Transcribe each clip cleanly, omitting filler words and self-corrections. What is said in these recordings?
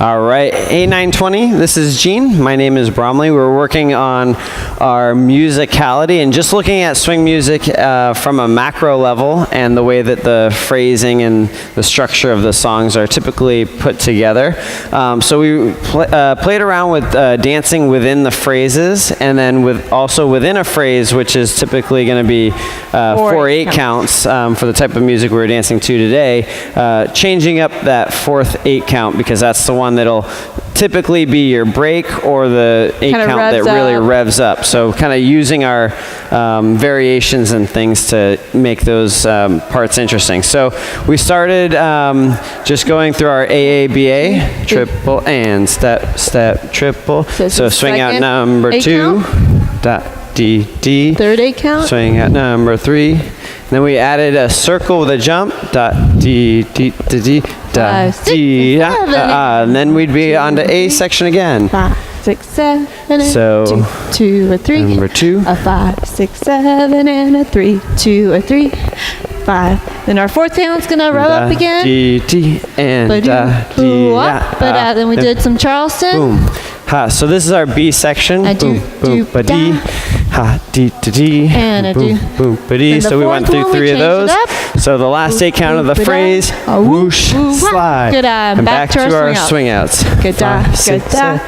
All right, A920, this is Gene. My name is Bromley. We're working on our musicality and just looking at swing music from a macro level and the way that the phrasing and the structure of the songs are typically put together. So we played around with dancing within the phrases, and then also within a phrase, which is typically going to be 4/8 counts for the type of music we're dancing to today, changing up that fourth 8 count because that's the one that'll typically be your break or the 8 count that really revs up. So kind of using our variations and things to make those parts interesting. So we started just going through our AABA, triple and step, step, triple. So swing out number 2, dot, D, D. Third 8 count. Swing out number 3. And then we added a circle with a jump, dot, D, D, D, D. Da, D, da, and then we'd be on to A section again. 5, 6, 7, so 2 or 3. Number 2. A 5, 6, 7, and a 3. 2 or 3. 5. Then our fourth count's gonna row up again. D, D, and da, D, da, then we did some Charleston. Boom. Ha. So this is our B section. Boom, boom, ba dee. Ha, dee, da, dee. And a boom, boom, ba dee. So we went through 3 of those. So the last 8 count of the phrase, whoosh, slide, good eye. and back to our swing outs. Good da, good da.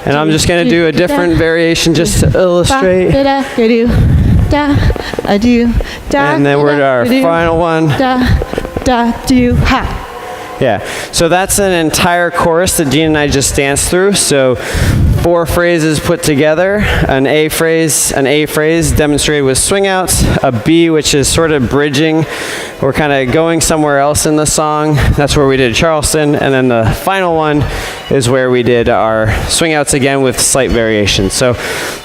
And I'm just going to do a different variation just to illustrate. And then we're to our final one. Ha. Yeah, so that's an entire chorus that Gene and I just danced through. So 4 phrases put together, an A phrase demonstrated with swing outs, a B which is sort of bridging. We're kind of going somewhere else in the song. That's where we did Charleston. And then the final one is where we did our swing outs again with slight variation. So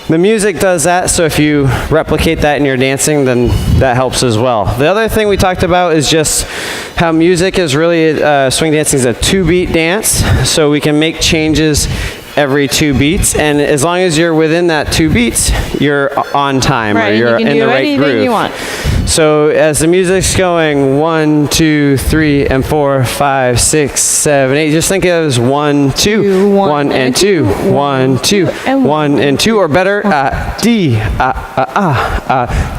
the music does that, so if you replicate that in your dancing, then that helps as well. The other thing we talked about is just how music is really, swing dancing is a 2-beat dance, so we can make changes every 2 beats, and as long as you're within that 2 beats, you're on time, or you're in the right groove. You want. So as the music's going 1, 2, 3, and 4, 5, 6, 7, 8, just think of it as 1, 2, 1 and 2, 1, 2, 1 and 2, or better, D,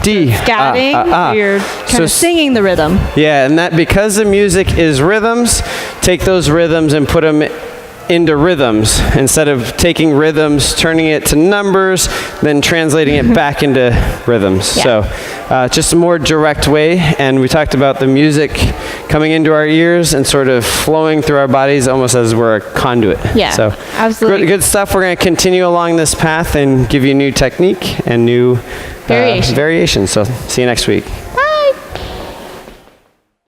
D, Scouting, you're kind of singing the rhythm. Yeah, and that because the music is rhythms, take those rhythms and put them into rhythms instead of taking rhythms, turning it to numbers, then translating it back into rhythms. Yeah. So just a more direct way, and we talked about the music coming into our ears and sort of flowing through our bodies almost as we're a conduit. Yeah, so absolutely. Good stuff. We're going to continue along this path and give you new technique and new variations. So see you next week.